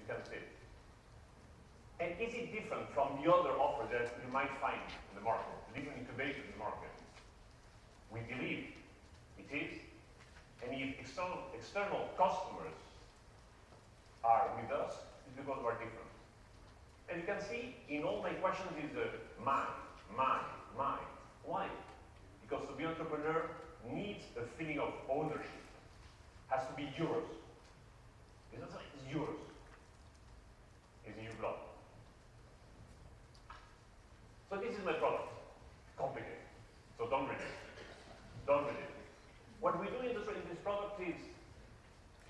you can see. And is it different from the other offers that you might find in the market, the different incubators in the market? We believe it is. And if external customers are with us, it's because we're different. And you can see in all my questions is mine. Why? Because to be an entrepreneur needs a feeling of ownership. Has to be yours. It's not like it's yours. It's in your blood. So this is my product. Complicated. So don't read it. Don't read it. What we do in this product is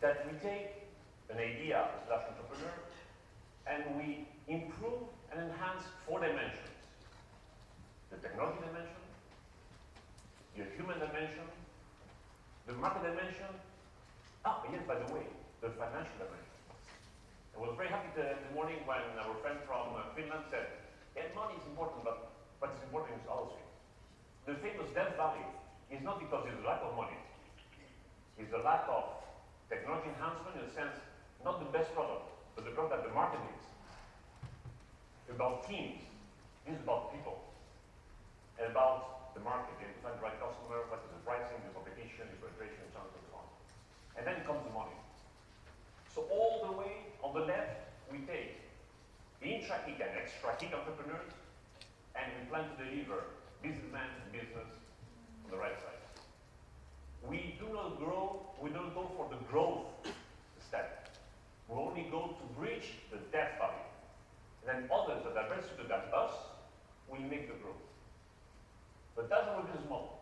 that we take an idea slash entrepreneur and we improve and enhance 4 dimensions. The technology dimension, the human dimension, the market dimension, yes, by the way, the financial dimension. I was very happy the morning when our friend from Finland said, yeah, money is important, but what is important is other things. The famous Death Valley is not because there's a lack of money. It's a lack of technology enhancement in a sense, not the best product, but the product that the market needs. About teams, this is about people. And about the market, you find the right customer, what is the pricing, the competition, the penetration, and so on and so on. And then comes the money. So all the way on the left, we take the intra-KIC and extra-KIC entrepreneurs, and we plan to deliver businessman and business on the right side. We do not grow, we don't go for the growth step. We only go to bridge the death valley. And then others that are better suited than us will make the growth. But that's our business model,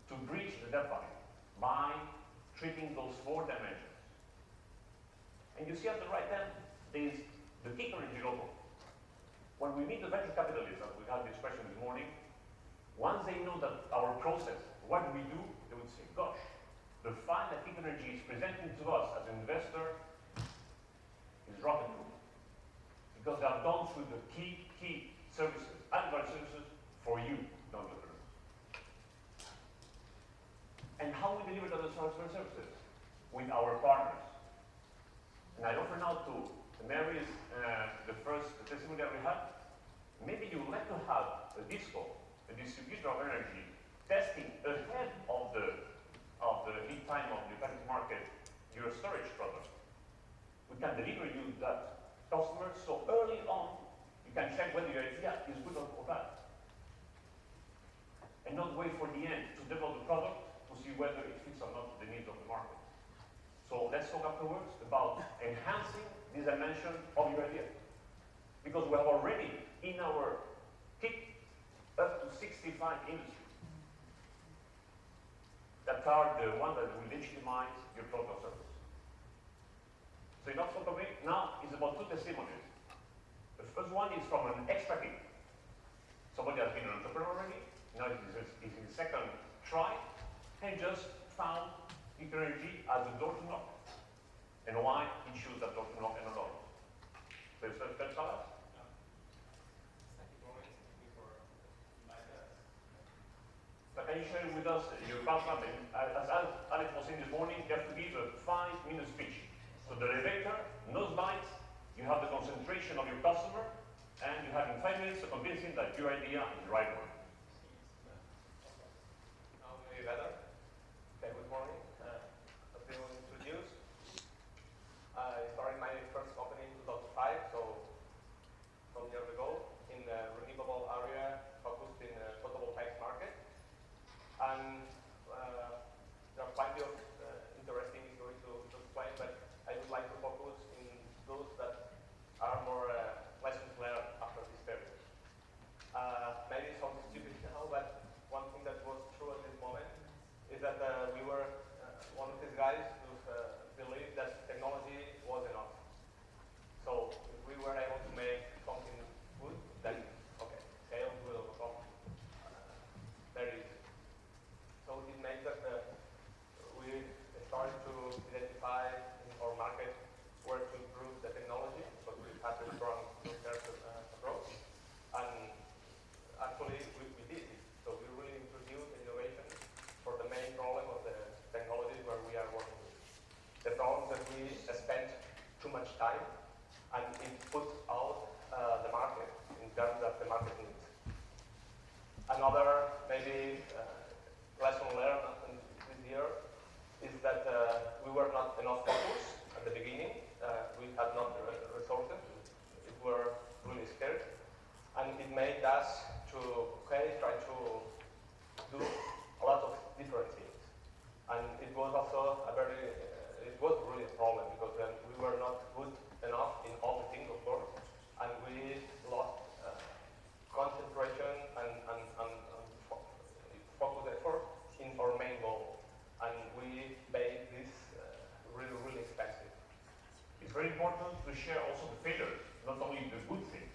to bridge the death valley by treating those 4 dimensions. And you see at the right hand, there is the ENERGY logo. When we meet the venture capitalists, as we had this question this morning, once they know that our process, what we do, they would say, gosh, the file that ENERGY is presenting to us as an investor is rocket proof. Because they have gone through the key services, advanced services for you, the entrepreneurs. And how we deliver those services? With our partners. And I offer now to Mary the first testimony that we had. Maybe you would like to have a DISCO, a distributor of energy, testing ahead of the lead time of the Paris market your storage product. We can deliver you that customer so early on you can check whether your idea is good or bad. And not wait for the end to develop the product to see whether it fits or not the needs of the market. So let's talk afterwards about enhancing this dimension of your idea. Because we have already in our KIC up to 65 industries that are the ones that will legitimize your product or service. So enough talk of it. Now it's about 2 testimonies. The first one is from an extra KIC. Somebody has been an entrepreneur already. Now it's his second try. And just found ENERGY as a door to knock. And why he chose that door to knock and not others. So it's first Salas. But can you share with us your background? As Alex was saying this morning, you have to give a 5-minute speech. So the elevator, nose bites, you have the concentration of your customer, and you have in 5 minutes to convince him that your idea is the right one. Now maybe better. Okay, good morning. As been introduced, I started my first company in 2005, so some years ago, in the renewable area, focused in the photovoltaic market. And there are plenty of interesting stories to explain, but I would like to focus in those that are more lessons learned after this period. Maybe it sounds stupid now, but one thing that was true at this moment is that we were one of these guys who believed that technology was enough. So if we were able to make something good, then okay, sales will come very easy. So it made that we started to identify in our market where to improve the technology, but we had a strong research approach. And actually, we did it. So we really introduced innovation for the main problem of the technologies where we are working with. The problem that we spent too much time and it puts out the market in terms that the market needs. Another maybe lesson learned this year is that we were not enough focused at the beginning. We had not resources. We were really scared, and it made us to try to do a lot of different things. And it was also it was really a problem because we were not good enough in all the things, of course, and we lost concentration and focus effort in our main goal. And we made this really, really expensive. It's very important to share also the failures, not only the good things.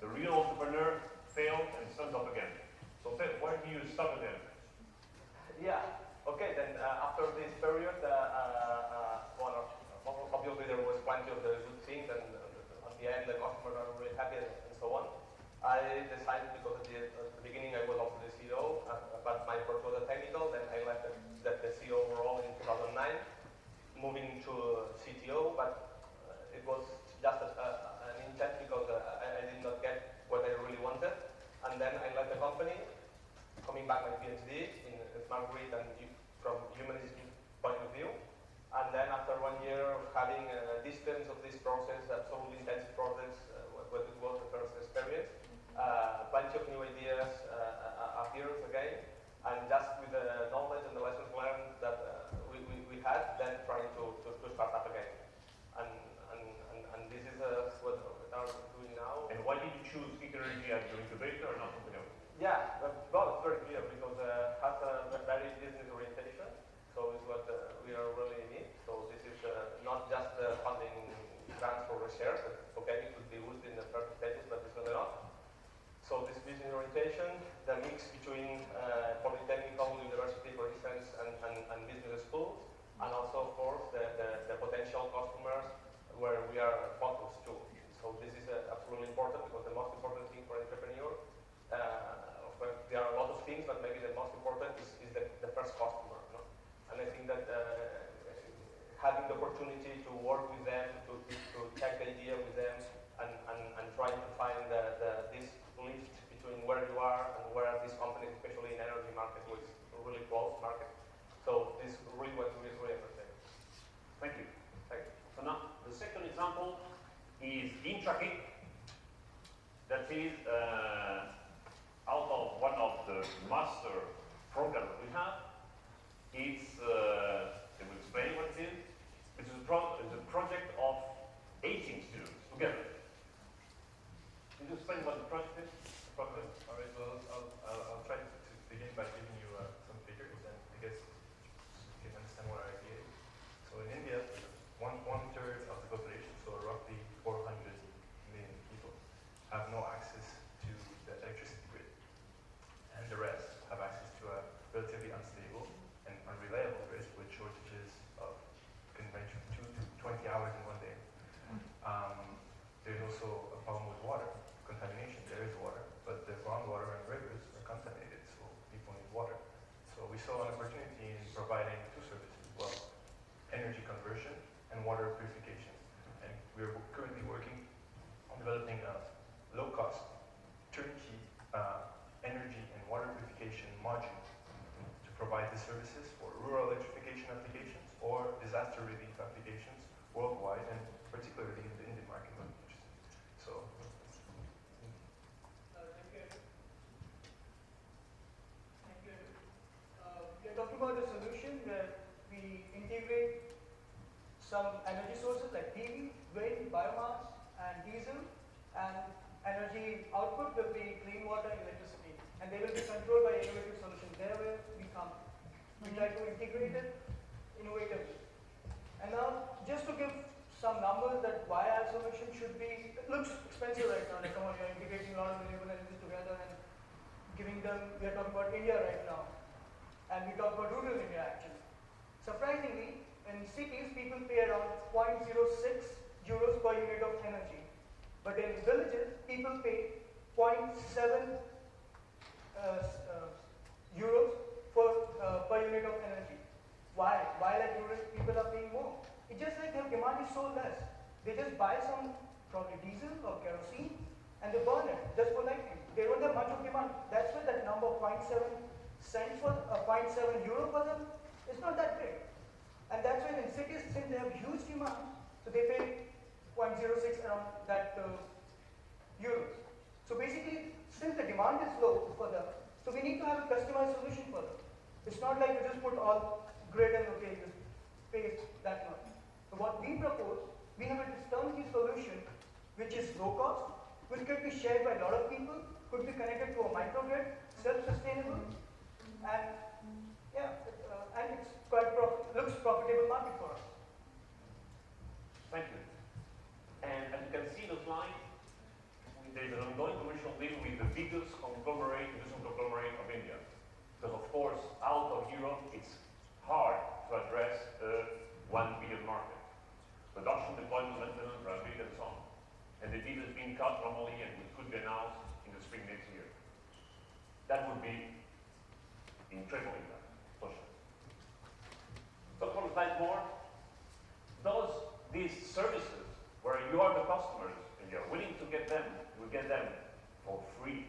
The real entrepreneur failed and stands up again. So why do you stop again? Yeah. Okay. Then after this period, obviously there was plenty of the good things, and at the end the customers are really happy and so on. I decided, because at the beginning I was also the CEO, but my first was a technical. Then I left the CEO role in 2009, moving to CTO. But it was just an intent because I did not get what I really wanted. And then I left the company, coming back my PhD in smart grid and from humanism point of view. And then after 1 year of having a distance of this process, absolutely intensive process, what it was the first experience, plenty of new ideas appeared again, and just with the knowledge and the lessons learned that we had, then trying to start up again. And this is what we are doing now. And why did you choose ENERGY as your incubator and not something else? Yeah, well, it's very clear because it has a very business orientation, so it's what we are really need. So this is not just funding grants for research. Okay, it could be used in the first stages, but it's not enough. So this business orientation, the mix between polytechnical university, for instance, and business schools, and also, of course, the potential customers where we are focused to. So this is absolutely important because the most important thing for an entrepreneur, of course, there are a lot of things, but maybe the most important is the first customer. No? And I think that having the opportunity to work with them, to check the idea with them, and trying to find this lift between where you are and where these companies, especially in energy market, was a really close market. So this is really what we really appreciate. Thank you. Thank you. So now, the second example is KICkin. That is out of one of the master programs we have. It's, I will explain what it is. It's a project of 18 students together. Can you explain what the project is? All right, well, I'll try to begin by giving you some figures, and I guess you can understand what our idea is. So in India, one-third of the population, so roughly 400 million people, have no access to the electricity grid. And the rest have access to a relatively unstable and unreliable grid with shortages of conventional 2 to 20 hours in one day. There's also a problem with water, contamination. There is water, but the groundwater and rivers are contaminated, so people need water. So we saw an opportunity in providing two services, well, energy conversion and water purification. And we're currently working on developing a low-cost, turnkey energy and water purification module to provide the services for rural electrification applications or disaster relief applications worldwide, and particularly in the Indian market. So, thank you. We are talking about a solution where we integrate some energy sources like PV, wind, biomass, and diesel, and energy output will be clean water and electricity, and they will be controlled by innovative solutions. There where we come, we try to integrate it innovatively. And now, just to give some numbers that why our solution should be, it looks expensive right now, like come on, you're integrating a lot of renewable energies together and giving them, we are talking about India right now, and we talk about rural India actually. Surprisingly, in cities, people pay around 0.06 euros per unit of energy, but in villages, people pay 0.7 euros per unit of energy. Why? Why like rural people are paying more? It's just like their demand is so less. They just buy some probably diesel or kerosene and they burn it just for lighting. They don't have much of demand. That's why that number 0.7 cents for 0.7 euro for them is not that big. And that's why in cities, since they have huge demand, so they pay 0.06 around that euros. So basically, since the demand is low for them, so we need to have a customized solution for them. It's not like you just put all grid and okay, just pay that much. So what we propose, we have a turnkey solution which is low cost, which could be shared by a lot of people, could be connected to a microgrid, self-sustainable, and yeah, and it's quite looks profitable market for us. Thank you. And as you can see in the slide, there's an ongoing commercial deal with the biggest conglomerate, industrial conglomerate of India. Because of course, out of Europe, it's hard to address a 1 billion market. Production, deployment, maintenance, reliability, and so on. And the deal is being cut normally and it could be announced in the spring next year. That would be incredible impact, social. So for a slide more, these services where you are the customers and you're willing to get them, you will get them for free.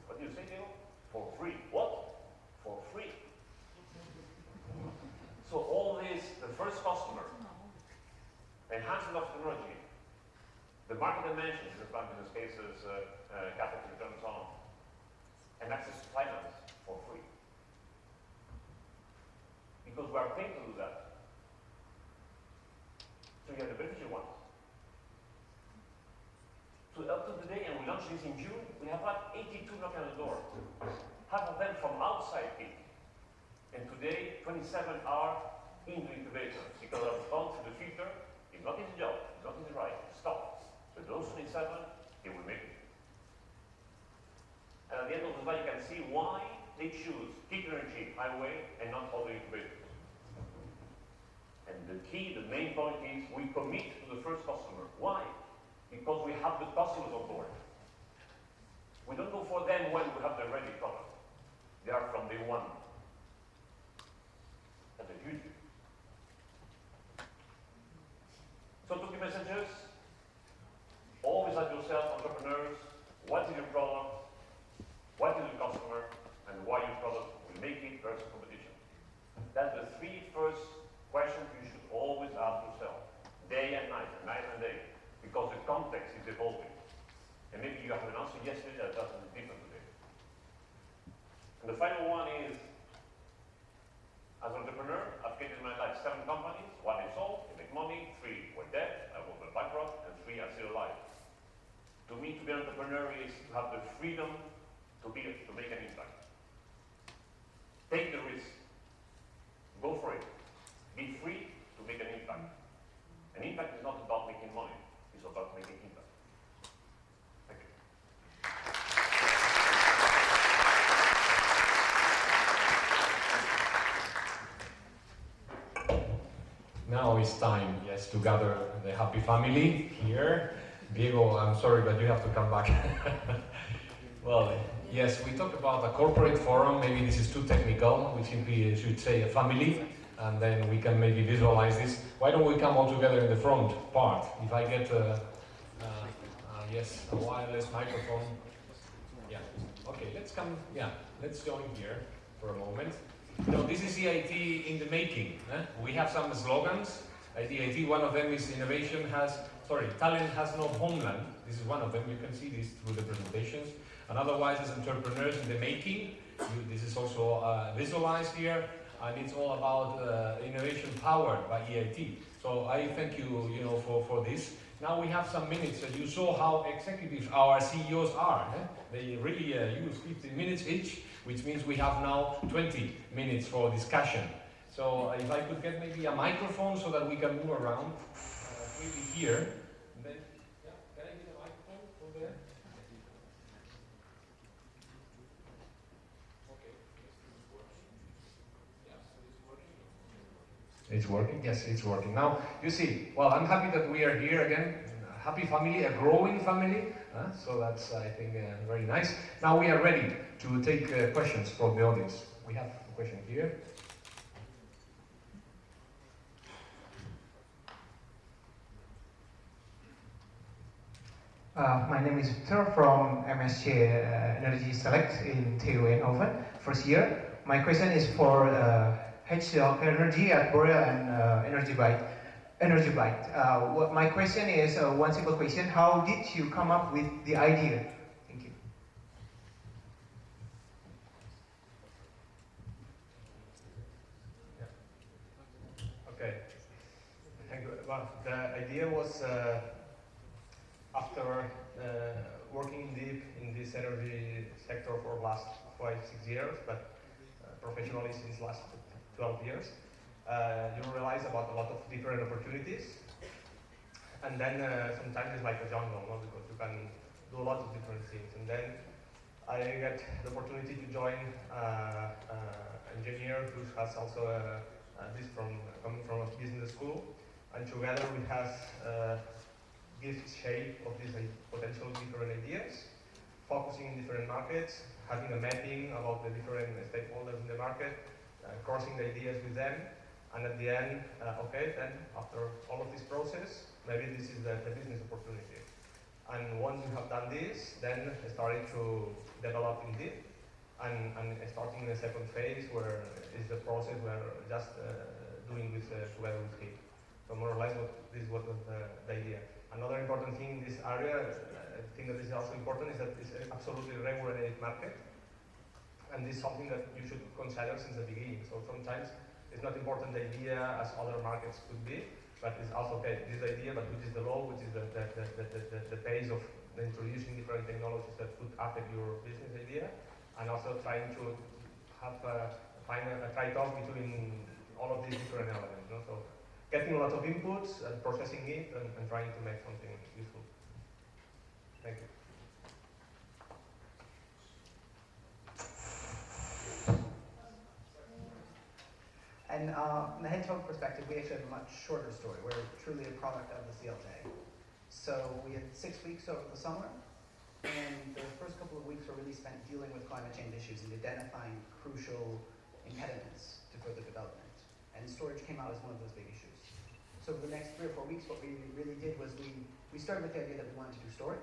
What do you say, Neil? For free. What? For free. So all this, the first customer, enhancement of technology, the market dimensions, in business cases, capital returns on, and access to finance for free. Because we are paying to do that. So you have the beneficial ones. So up to today, and we launched this in June, we have had 82 knocking on the door. Half of them from outside KIC. And today, 27 are in the incubator because of response to the filter. It's not his job, it's not his right, stop. So those 27, they will make it. And at the end of the slide, you can see why they choose ENERGY highway and not other incubators. And the key, the main point is we commit to the first customer. Why? Because we have the customers on board. We don't go for them when we have the ready product. They are from day one. That's a huge deal. So two key messages. Always ask yourself, entrepreneurs, what is your product, what is your customer, and why your product will make it versus competition. That's the three first questions you should always ask yourself, day and night and day, because the context is evolving. And maybe you have an answer yesterday that doesn't be different today. And the final one is, as an entrepreneur, I've created in my life 7 companies. 1 is sold, they make money. 3 were dead, I was bankrupt, and 3 are still alive. To me, to be an entrepreneur is to have the freedom to make an impact. Take the risk. Go for it. Be free to make an impact. An impact is not about making money, it's about making impact. Thank you. Now it's time, yes, to gather the happy family here. Diego, I'm sorry, but you have to come back. Well, yes, we talked about a corporate forum. Maybe this is too technical. We simply should say a family, and then we can maybe visualize this. Why don't we come all together in the front part? If I get, yes, a wireless microphone. Yeah, okay, let's come, yeah, let's join here for a moment. You know, this is EIT in the making. We have some slogans. At EIT, one of them is talent has no homeland. This is one of them. You can see this through the presentations. And otherwise, as entrepreneurs in the making, this is also visualized here. And it's all about innovation powered by EIT. So I thank you, for this. Now we have some minutes. You saw how executive our CEOs are. They really use 15 minutes each, which means we have now 20 minutes for discussion. So if I could get maybe a microphone so that we can move around, maybe here. And then, yeah, can I get a microphone over there? Okay, it's working? Yes, it's working. Now, you see, well, I'm happy that we are here again. A happy family, a growing family. So that's, I think, very nice. Now we are ready to take questions from the audience. We have a question here. My name is Ritter from MSc Energy Select in TU Eindhoven, first year. My question is for Hedgehog Energy, Artboreal, and ENERBYTE. My question is one simple question: how did you come up with the idea? Thank you. Okay. Thank you. Well, the idea was after working deep in this energy sector for the last 5-6 years, but professionally since last 12 years, you realize about a lot of different opportunities, and then sometimes it's like a jungle, no? Because you can do a lot of different things. And then I get the opportunity to join engineer who has also coming from a business school, and together we have give shape of these potential different ideas, focusing in different markets, having a mapping about the different stakeholders in the market, crossing the ideas with them, and at the end, okay, then after all of this process, maybe this is the business opportunity. And once we have done this, then I started to develop in deep, and starting the second phase, where is the process where just doing this together with him. So more or less, this is what was the idea. Another important thing in this area, I think that is also important, is that it's an absolutely regulated market, and this is something that you should consider since the beginning. So sometimes it's not important the idea as other markets could be, but it's also okay, this idea, but which is the law, which is the pace of introducing different technologies that could affect your business idea, and also trying to have find a trade-off between all of these different elements. No? So getting a lot of inputs and processing it and trying to make something useful. Thank you. And from the Hedgehog perspective, we actually have a much shorter story. We're truly a product of the CLJ. So we had 6 weeks over the summer, and the first couple of weeks were really spent dealing with climate change issues and identifying crucial impediments to further development. And storage came out as one of those big issues. So for the next 3 or 4 weeks, what we really did was we started with the idea that we wanted to do storage.